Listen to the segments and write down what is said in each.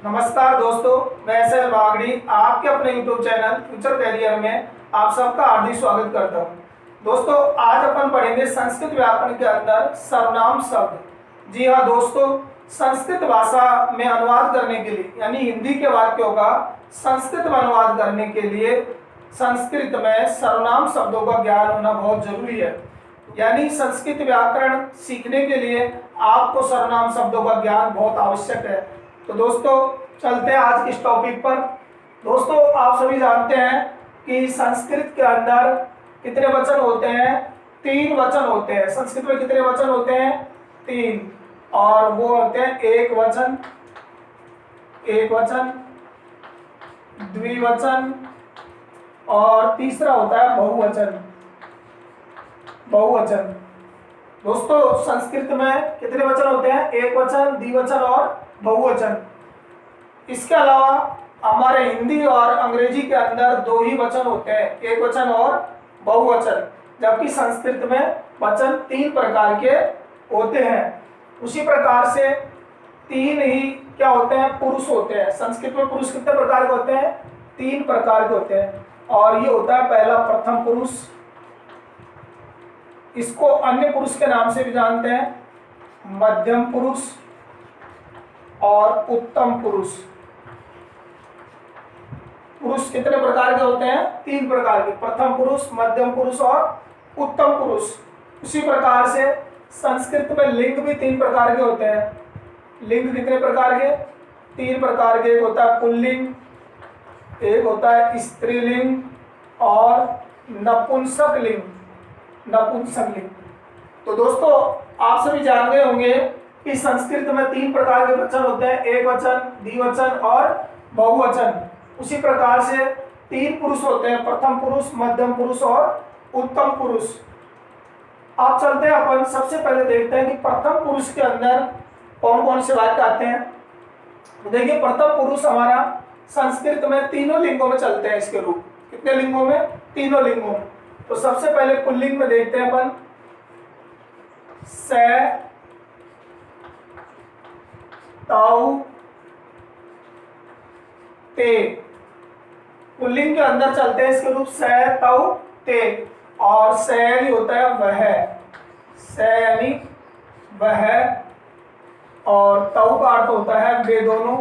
नमस्कार दोस्तों, मैं एस.एल. बागड़ी आपके अपने YouTube चैनल फ्यूचर कैरियर में आप सबका हार्दिक स्वागत करता हूं। दोस्तों, आज अपन पढ़ेंगे संस्कृत व्याकरण के अंदर सर्वनाम शब्द। जी हाँ दोस्तों, संस्कृत भाषा में अनुवाद करने के लिए यानी हिंदी के वाक्यों का संस्कृत में अनुवाद करने के लिए संस्कृत में सर्वनाम शब्दों का ज्ञान होना बहुत जरूरी है। यानी संस्कृत व्याकरण सीखने के लिए आपको सर्वनाम शब्दों का ज्ञान बहुत आवश्यक है। तो दोस्तों, चलते हैं आज इस टॉपिक पर। दोस्तों, आप सभी जानते हैं कि संस्कृत के अंदर कितने वचन होते हैं? 3 वचन होते हैं। संस्कृत में कितने वचन होते हैं? 3। और वो होते हैं एक वचन, द्विवचन और तीसरा होता है बहुवचन। दोस्तों, संस्कृत में कितने वचन होते हैं? एक वचन, द्विवचन और बहुवचन। इसके अलावा हमारे हिंदी और अंग्रेजी के अंदर 2 ही वचन होते हैं, एक वचन और बहुवचन, जबकि संस्कृत में वचन 3 प्रकार के होते हैं। उसी प्रकार से 3 ही क्या होते हैं? पुरुष होते हैं। संस्कृत में पुरुष कितने प्रकार के होते हैं? 3 प्रकार के होते हैं। और ये होता है पहला प्रथम पुरुष, इसको अन्य पुरुष के नाम से भी जानते हैं, मध्यम पुरुष और उत्तम पुरुष। पुरुष कितने प्रकार के होते हैं? 3 प्रकार के, प्रथम पुरुष, मध्यम पुरुष और उत्तम पुरुष। उसी प्रकार से संस्कृत में लिंग भी 3 प्रकार के होते हैं। लिंग कितने प्रकार के? 3 प्रकार के। एक होता है पुल्लिंग, एक होता है स्त्रीलिंग और नपुंसकलिंग। तो दोस्तों, आप सभी जान गए होंगे कि संस्कृत में 3 प्रकार के वचन होते हैं, एक वचन, द्विवचन और बहुवचन। उसी प्रकार से 3 पुरुष होते हैं, प्रथम पुरुष, मध्यम पुरुष और उत्तम पुरुष। आप चलते हैं, अपन सबसे पहले देखते हैं कि प्रथम पुरुष के अंदर कौन कौन से वाक्य आते हैं। तो देखिए, प्रथम पुरुष हमारा संस्कृत में तीनों लिंगों में चलते हैं। इसके रूप कितने लिंगों में? तीनों लिंगों में। तो सबसे पहले पुल्लिंग में देखते हैं अपन, से, ताऊ, ते। पुल्लिंग के अंदर चलते हैं इसके रूप से, ताऊ, ते। और से यानी होता है वह, से यानी वह, और ताऊ का अर्थ होता है वे दोनों।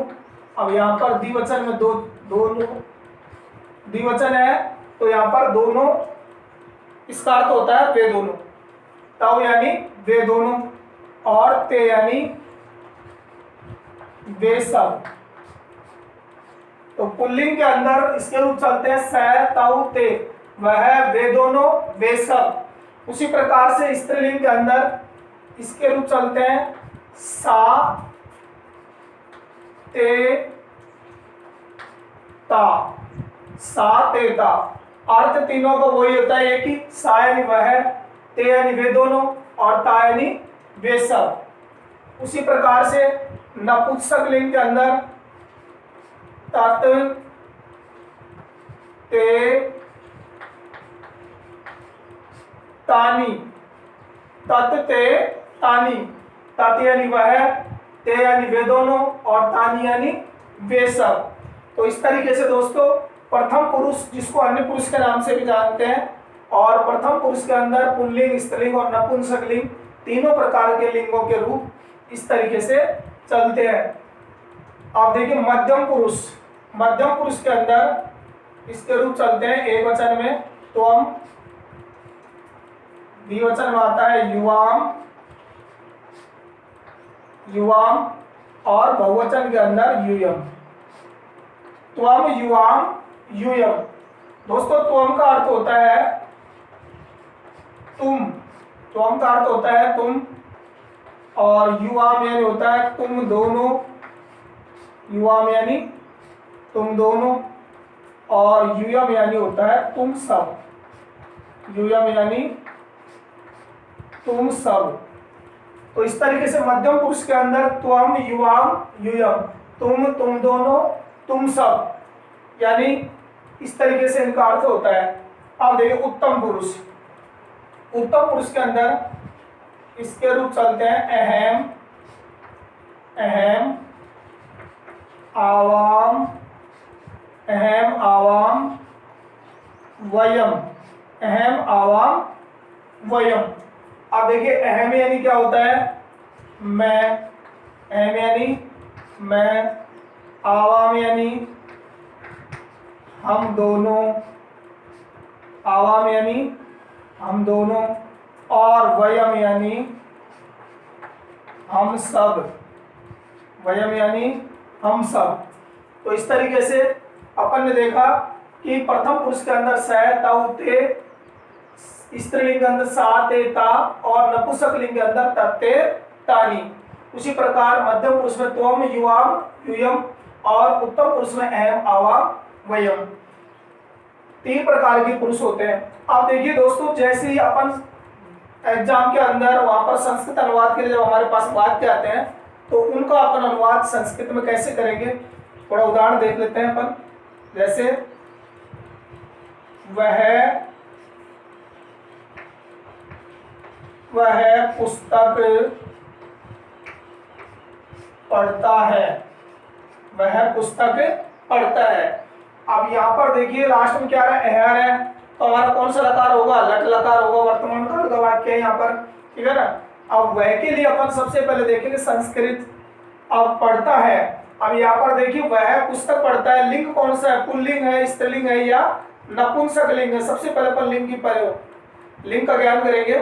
अब यहाँ पर द्विवचन में दोनों द्विवचन है, तो यहाँ पर दोनों, इसका अर्थ होता है वे दोनों। ताऊ यानी वे दोनों और ते यानी वे सब। तो पुल्लिंग के अंदर इसके रूप चलते हैं से, ताऊ, ते, वह, वे दोनों, वे सब। उसी प्रकार से स्त्रीलिंग के अंदर इसके रूप चलते हैं सा, ते, ता। सा, ते, ता। अर्थ तीनों का वही होता है, एक ही। सा यानी वह, ते यानी वे दोनों और ता यानी वे सब। उसी प्रकार से नपुंसकलिंग के अंदर तत्, ते, तानी। तत्, ते, तानी। तत् यानी वह, ते यानी वे दोनों और तानी यानी वे सब। तो इस तरीके से दोस्तों, प्रथम पुरुष जिसको अन्य पुरुष के नाम से भी जानते हैं, और प्रथम पुरुष के अंदर पुल्लिंग, स्त्रीलिंग और नपुंसकलिंग तीनों प्रकार के लिंगों के रूप इस तरीके से चलते हैं। आप देखिए, मध्यम पुरुष के अंदर इसके रूप चलते हैं एक वचन में त्वम, द्विवचन में आता है युवाम और बहुवचन के अंदर यूयम। त्वम, युवाम, यूयम। दोस्तों, त्वम का अर्थ होता है तुम। त्वम का अर्थ होता है तुम, और युवाम यानी होता है तुम दोनों। युवाम यानी तुम दोनों, और यूयम यानी होता है तुम सब। यूयम यानी तुम सब। तो इस तरीके से मध्यम पुरुष के अंदर त्वम, युवाम, यूयम, तुम दोनों, तुम सब, यानी इस तरीके से इनका अर्थ होता है। अब देखिए, उत्तम पुरुष के अंदर इसके रूप चलते हैं अहम, आ, वयम, अहम आवाम वयम। अब देखिए अहम यानी क्या होता है, मैं, अहम यानी मैं, आवाम यानी हम दोनों, आवाम यानी हम दोनों, और वयम यानी हम सब, वयम यानी हम सब। तो इस तरीके से अपन ने देखा कि प्रथम पुरुष के अंदर स, तौ, ते, स्त्रीलिंग के अंदर सा, ते, ता, और नपुंसक लिंग के अंदर तत्ते, तानी। उसी प्रकार मध्यम पुरुष में त्वम, युवाम, यूयम, और उत्तम पुरुष में अहम, आवाम, वयम। 3 प्रकार के पुरुष होते हैं। अब देखिए दोस्तों, जैसे ही अपन एग्जाम के अंदर वहां पर संस्कृत अनुवाद के लिए जब हमारे पास वाक्य आते हैं तो उनका अपन अनुवाद संस्कृत में कैसे करेंगे, थोड़ा उदाहरण देख लेते हैं अपन। जैसे वह पुस्तक पढ़ता है, वह पुस्तक पढ़ता है। अब यहाँ पर देखिए लास्ट में क्या रहा है, एहर है, तो हमारा कौन सा लकार होगा, लट लकार होगा, वर्तमान काल का वाक्य है यहाँ पर, ठीक है ना। अब वह के लिए अपन सबसे पहले देखेंगे संस्कृत। अब पढ़ता है, अब यहाँ पर देखिए वह पुस्तक पढ़ता है, लिंग कौन सा है, पुल्लिंग है, स्त्रीलिंग है या नपुंसक लिंग है। सबसे पहले अपन लिंग की प्रयोग, लिंग का ज्ञान करेंगे।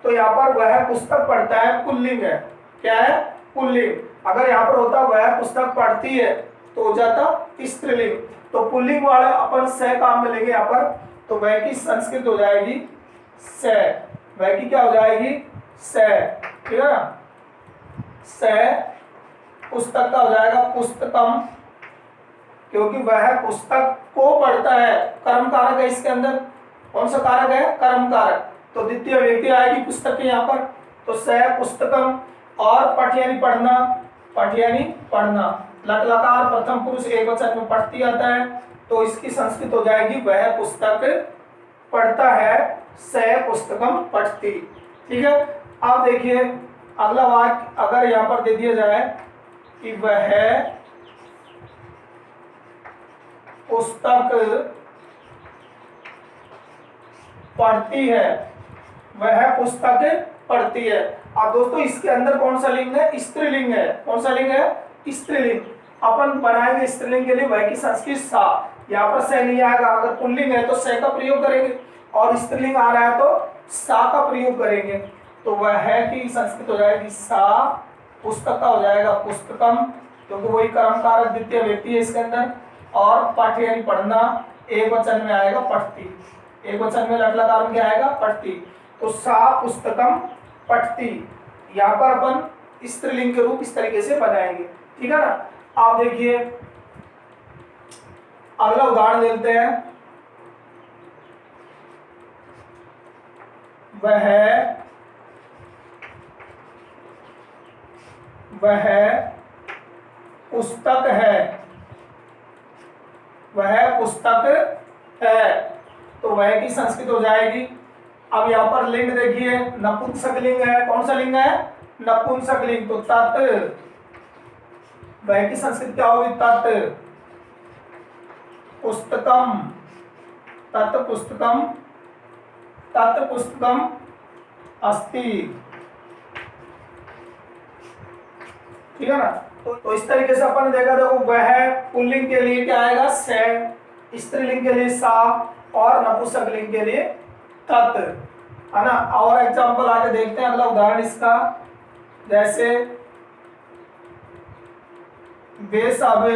तो यहाँ पर वह पुस्तक पढ़ता है, पुल्लिंग है, क्या है, पुल्लिंग। अगर यहाँ पर होता वह पुस्तक पढ़ती है तो हो जाता स्त्रीलिंग। तो पुल्लिंग वाला अपन स काम में लेंगे यहाँ पर, तो वह की संस्कृत हो जाएगी स, वह की क्या हो जाएगी, स, ठीक है ना। स पुस्तक का हो जाएगा पुस्तकम, क्योंकि वह पुस्तक को पढ़ता है, कर्म कारक है इसके अंदर, कौन सा कारक है, कर्म कारक। तो द्वितीय व्यक्ति आएगी पुस्तक के यहाँ पर, तो स पुस्तकम। और पठ यानी पढ़ना, पठ यानी पढ़ना, लट लकार प्रथम पुरुष एक वचन में पढ़ती आता है, तो इसकी संस्कृत हो जाएगी वह पुस्तक पढ़ता है, स पुस्तकम पठती, ठीक है। अब देखिए अगला वाक्य अगर यहाँ पर दे दिया जाए कि वह पुस्तक पढ़ती है, वह पुस्तक पढ़ती है। अब दोस्तों इसके अंदर कौन सा लिंग है, स्त्रीलिंग है, कौन सा लिंग है, स्त्रीलिंग। अपन बनाएंगे स्त्रीलिंग के लिए वह की संस्कृत सा, यहाँ पर से नहीं आएगा। अगर पुल्लिंग है तो से का प्रयोग करेंगे, और स्त्रीलिंग आ रहा है तो सा का प्रयोग करेंगे। तो वह है की संस्कृत हो जाएगी सा, पुस्तक का हो जाएगा पुस्तकम, क्योंकि वही कर्म कारक द्वितीय व्यक्ति है इसके अंदर। और पठ यानी पढ़ना, एक वचन में आएगा पठती, एक वचन में लट लकार में क्या आएगा, पठती। तो सा पुस्तकम पठती, यहाँ पर अपन स्त्रीलिंग के रूप इस तरीके से बनाएंगे, ठीक है ना। आप देखिए अगला उदाहरण लेते हैं। वह पुस्तक है, वह पुस्तक है, तो वह की संस्कृत हो जाएगी। अब यहाँ पर लिंग देखिए नपुंसक लिंग है, कौन सा लिंग है, नपुंसक लिंग। तो तत्, वह की संस्कृत क्या होगी, तत् पुस्तकम, तत् पुस्तकम, तत् पुस्तकम अस्ति, ठीक है ना। तो इस तरीके से अपन ने देखा, देखो वह पुल्लिंग के लिए क्या आएगा, से, स्त्रीलिंग के लिए सा, और नपुंसक लिंग के लिए तत्, है ना। और एग्जांपल आगे देखते हैं, अगला उदाहरण इसका। जैसे वे सब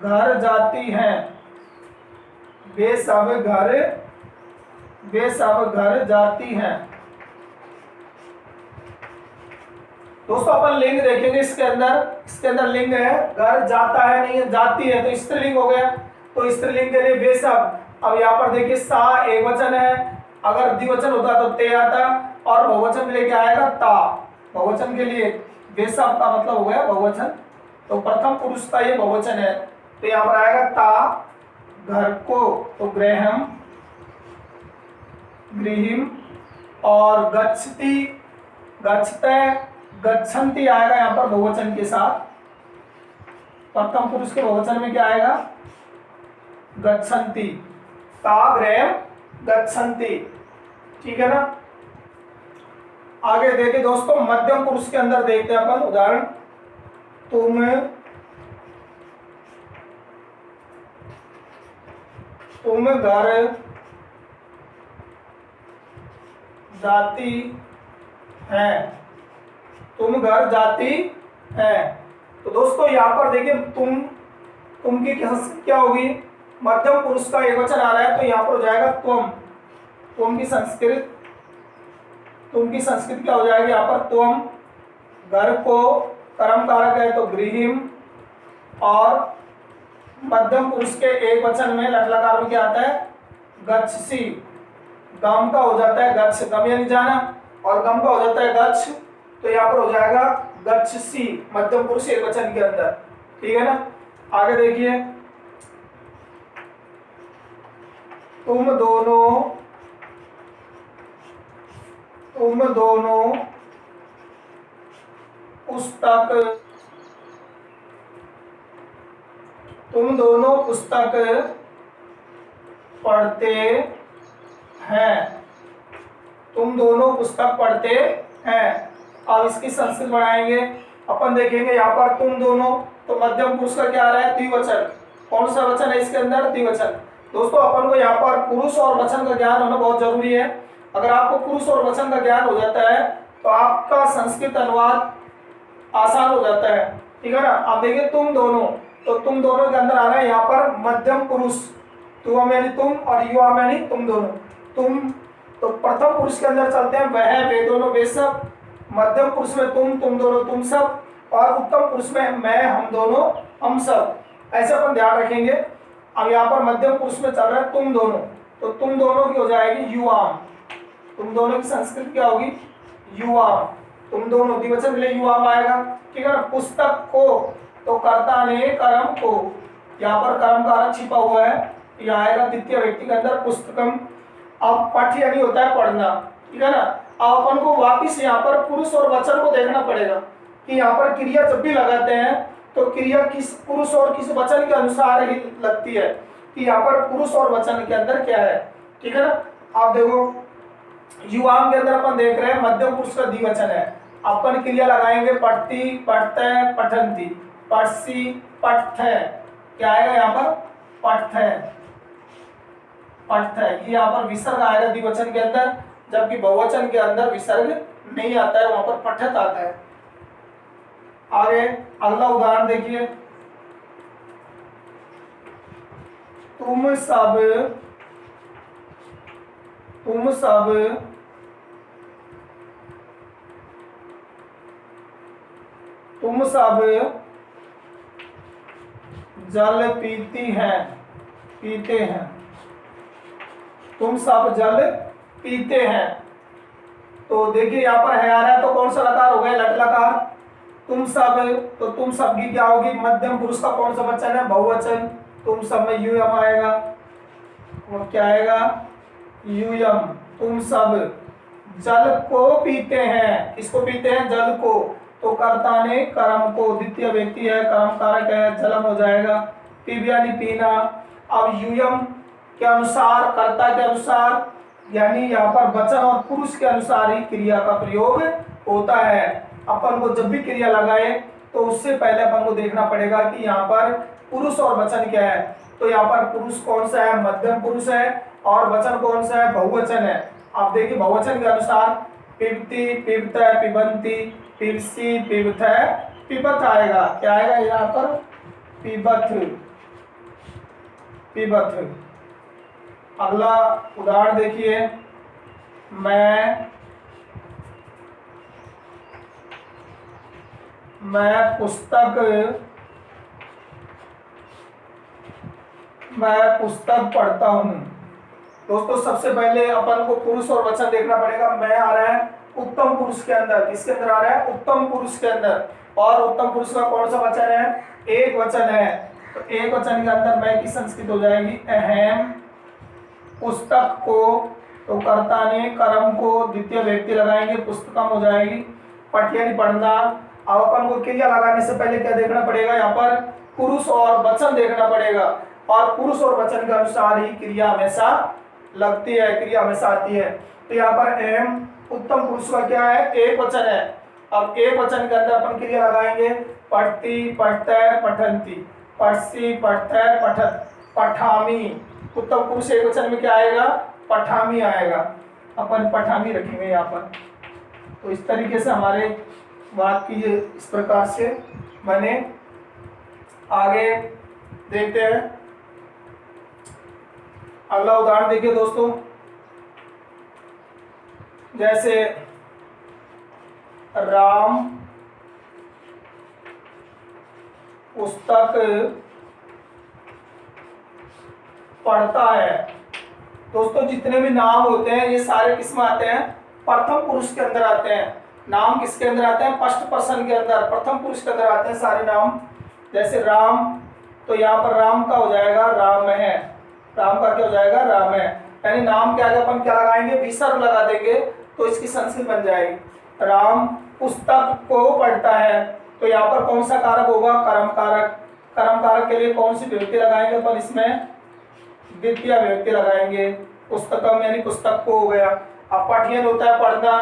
घर जाती हैं, वे सब घर जाती हैं। दोस्तों अपन लिंग देखेंगे इसके अंदर लिंग है, घर जाता है नहीं है, जाती है, तो स्त्रीलिंग हो गया। तो स्त्रीलिंग के लिए वे सब। अब यहाँ पर देखिए सा एक वचन है, अगर द्विवचन होता तो ते आता, और बहुवचन के लिए क्या आएगा, ता। बहुवचन के लिए वे सब का मतलब हो गया बहुवचन, तो प्रथम पुरुष का ये बहुवचन है, तो यहाँ पर आएगा ता घर को, तो गृहम, गृहिम, और गच्छति, गच्छते, गच्छन्ति आएगा यहाँ पर बहुवचन के साथ। प्रथम पुरुष के बहुवचन में क्या आएगा? गच्छन्ति। ताग्रहम गच्छन्ति। ठीक है ना। आगे देखिए दोस्तों, मध्यम पुरुष के अंदर देखते हैं अपन उदाहरण। तुम घर जाती है। तुम घर जाती है। तो दोस्तों यहाँ पर देखिए तुम की क्या होगी? मध्यम पुरुष का एक वचन आ रहा है तो यहाँ पर हो जाएगा त्वम। तुम की संस्कृत क्या हो जाएगी यहाँ पर? त्वम। घर को कर्म कारक है तो गृहिम, और मध्यम पुरुष के एक वचन में लट लकार में क्या आता है? गच्छसि। गम का हो जाता है गच्छ, गम यानी जाना, और गम का हो जाता है गच्छ, तो यहाँ पर हो जाएगा गच्छसि, मध्यम पुरुष एक वचन के अंदर। ठीक है ना। आगे देखिए, तुम दोनों पुस्तक पढ़ते हैं। तुम दोनों पुस्तक पढ़ते हैं। अब इसकी संस्कृत बढ़ाएंगे। अपन देखेंगे यहाँ पर तुम दोनों, तो मध्यम पुरुष का क्या आ रहा है? द्विवचन। कौन सा वचन है इसके अंदर? द्विवचन। दोस्तों अपन को यहाँ पर पुरुष और वचन का ज्ञान होना बहुत जरूरी है। अगर आपको पुरुष और वचन का ज्ञान हो जाता है तो आपका संस्कृत अनुवाद आसान हो जाता है। ठीक है ना। आप देखिए तुम दोनों, तो तुम दोनों के अंदर आ रहा है यहाँ पर मध्यम पुरुष। तुम यानी तुम और युवा यानी तुम दोनों। तुम, तो प्रथम पुरुष के अंदर चलते हैं वह, वे दोनों, वे सब। मध्यम पुरुष में तुम दोनों, तुम सब, और उत्तम पुरुष में मैं, हम दोनों, हम सब। ऐसे अपन ध्यान रखेंगे। अब यहाँ पर मध्यम पुरुष में चल रहा है तुम दोनों, तो तुम दोनों की हो जाएगी युवा। तुम दोनों की संस्कृत क्या होगी? युवा। तुम दोनों द्विवचन के लिए युवा आएगा। ठीक है ना। पुस्तक को, तो कर्ता ने कर्म को, यहाँ पर कर्म कारक छिपा हुआ है, यह आएगा द्वितीय व्यक्ति के अंदर पुस्तकम। अब पठ यानी होता है पढ़ना। ठीक है ना। अब अपन को वापिस यहाँ पर पुरुष और वचन को देखना पड़ेगा कि यहाँ पर क्रिया जब भी लगाते हैं तो क्रिया किस पुरुष और किस वचन के अनुसार ही लगती है, कि यहाँ पर पुरुष और वचन के अंदर क्या है। ठीक है ना। आप देखो युवाओं के अंदर अपन देख रहे हैं मध्यम पुरुष का द्विवचन है। अपन क्रिया लगाएंगे पढ़ती, पढ़ते, पठंती, पढ़सी, पठते। क्या आएगा यहाँ पर? पठते, पठते। ये यहाँ पर विसर्ग आएगा द्विवचन के अंदर, जबकि बहुवचन के अंदर विसर्ग नहीं आता है, वहां पर पठत आता है। आगे अगला उदाहरण देखिए। तुम सब जल पीते हैं। तुम सब जल पीते हैं। तो देखिए यहाँ पर है आ रहा है, तो कौन सा लकार हो गया? लट लकार। तुम सब, तो तुम सब की क्या होगी? मध्यम पुरुष का कौन सा वचन है? बहुवचन। तुम सब में यूयम आएगा, और क्या आएगा? यूयम। तुम सब जल को पीते हैं। किसको पीते हैं? जल को। तो कर्ता ने कर्म को, द्वितीय व्यक्ति है, कर्म कारक है, जलम हो जाएगा। पीब यानी पीना। अब यूयम के अनुसार, कर्ता के अनुसार, यानी यहाँ पर वचन और पुरुष के अनुसार ही क्रिया का प्रयोग होता है। अपन को जब भी क्रिया लगाए तो उससे पहले अपन को देखना पड़ेगा कि यहाँ पर पुरुष और वचन क्या है। तो यहाँ पर पुरुष कौन सा है? मध्यम पुरुष है, और वचन कौन सा है? बहुवचन है। आप देखिए बहुवचन के अनुसार पिबती, पिबत, पिबंती, पिबसी, पिबथ, पिबत आएगा। क्या आएगा यहाँ पर? पिबथ, पिबथ। अगला उदाहरण देखिए। मैं पुस्तक पढ़ता हूँ। दोस्तों सबसे पहले अपन को पुरुष और वचन देखना पड़ेगा। मैं आ रहा है उत्तम पुरुष के अंदर। किसके अंदर आ रहा है? उत्तम पुरुष के अंदर। और उत्तम पुरुष का कौन सा वचन है? एक वचन है। तो एक वचन के अंदर मैं की संस्कृत हो जाएगी अहम। पुस्तक को, तो कर्ता ने कर्म को, द्वितीय व्यक्ति लगाएंगे, पुस्तकम हो जाएगी। पठ यानी पढ़ना। अब अपन को क्रिया लगाने से पहले क्या देखना पड़ेगा, यहाँ पर पुरुष और वचन देखना पड़ेगा, और पुरुष और वचन के अनुसार ही क्रिया हमेशा लगती है, क्रिया हमेशा आती है। तो यहाँ पर एम उत्तम पुरुष का क्या है, एक वचन है। अब एक वचन के अंदर अपन क्रिया लगाएंगे, पठती पठतै पठन्ति, पठसी पठतै पठत, पठामि। उत्तम पुरुष एक वचन में क्या आएगा, पठामि आएगा। अपन पठामि रखेंगे यहाँ पर। तो इस तरीके से हमारे बात की इस प्रकार से बने। आगे देखते हैं, अगला उदाहरण देखिए दोस्तों। जैसे राम पुस्तक पढ़ता है। दोस्तों जितने भी नाम होते हैं ये सारे किसमें आते हैं, प्रथम पुरुष के अंदर आते हैं। नाम किसके अंदर आते हैं, फर्स्ट पर्सन के अंदर, प्रथम पुरुष के अंदर आते हैं सारे नाम। जैसे राम, तो यहाँ पर राम का हो जाएगा राम है, राम का क्या हो जाएगा, राम है। यानी नाम के आगे अपन क्या लगाएंगे, विसर्ग लगा देंगे तो इसकी संस्कृत बन जाएगी। राम पुस्तक को पढ़ता है, तो यहाँ पर कौन सा कारक होगा, कर्म कारक। कर्म कारक के लिए कौन सी विभक्ति लगाएंगे अपन, इसमें द्वितीय विभक्ति लगाएंगे। पुस्तकम यानी पुस्तक को हो गया। अब पठियन होता है पढ़ना।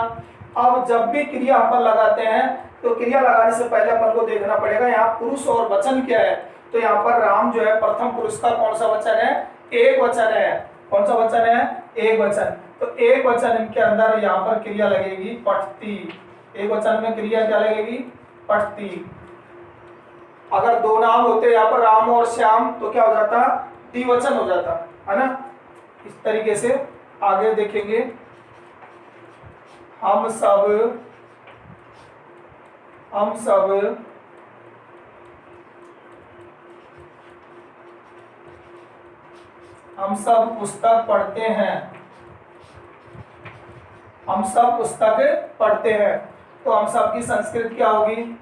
अब जब भी क्रिया अपन लगाते हैं तो क्रिया लगाने से पहले अपन को देखना पड़ेगा यहाँ पुरुष और वचन क्या है। तो यहाँ पर राम जो है प्रथम पुरुष का कौन सा वचन है, एक वचन है। कौन सा वचन है, एक वचन। तो एक वचन के अंदर यहाँ पर क्रिया लगेगी पठती। एक वचन में क्रिया क्या लगेगी, पठती। अगर दो नाम होते यहाँ पर राम और श्याम तो क्या हो जाता, द्विवचन हो जाता है ना। इस तरीके से आगे देखेंगे, हम सब पुस्तक पढ़ते हैं। हम सब पुस्तक पढ़ते हैं। तो हम सब की संस्कृत क्या होगी,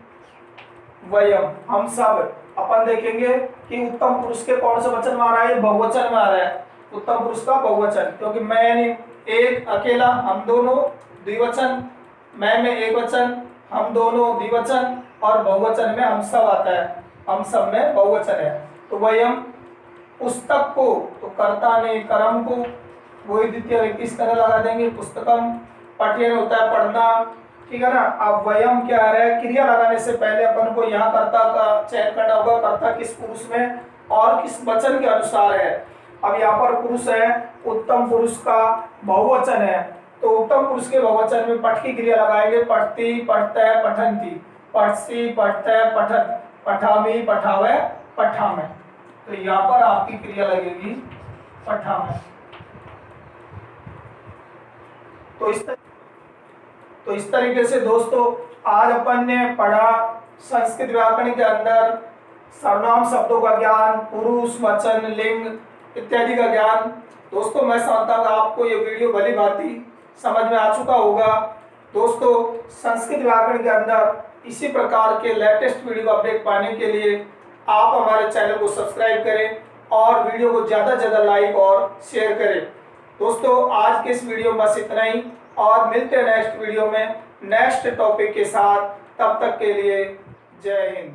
वयम। हम सब। अपन देखेंगे कि उत्तम पुरुष के कौन से वचन में आ रहा है, बहुवचन में आ रहा है। उत्तम पुरुष का बहुवचन, क्योंकि मैं यानी एक अकेला, हम दोनों द्विवचन, मैं में एक वचन, हम दोनों द्विवचन, और बहुवचन में हम सब आता है। हम सब में बहुवचन है। तो वयम पुस्तक को, तो कर्ता ने कर्म को, वही द्वितीय व्यक्ति इस तरह लगा देंगे, पुस्तकम। पठन होता है पढ़ना, ठीक है ना। अब वयम क्या आ रहा है, क्रिया लगाने से पहले अपन को यहाँ कर्ता का चयन करना होगा, कर्ता किस पुरुष में और किस वचन के अनुसार है। अब यहाँ पर पुरुष है, उत्तम पुरुष का बहुवचन है, तो उत्तम पुरुष के बहुवचन में पठ की क्रिया लगाएंगे, पठती पठतै पठन्ति, पठसी पठतै पठत, पठामि पठावै पठामै। तो यहाँ पर आपकी क्रिया लगेगी पठामै। तो इस तरीके से दोस्तों आज अपन ने पढ़ा संस्कृत व्याकरण के अंदर सर्वनाम शब्दों का ज्ञान, पुरुष वचन लिंग इत्यादि का ज्ञान। दोस्तों मैं समझता हूँ आपको ये वीडियो भली भांति समझ में आ चुका होगा। दोस्तों संस्कृत व्याकरण के अंदर इसी प्रकार के लेटेस्ट वीडियो अपडेट पाने के लिए आप हमारे चैनल को सब्सक्राइब करें और वीडियो को ज़्यादा से ज़्यादा लाइक और शेयर करें। दोस्तों आज के इस वीडियो में बस इतना ही, और मिलते हैं नेक्स्ट वीडियो में नेक्स्ट टॉपिक के साथ। तब तक के लिए जय हिंद।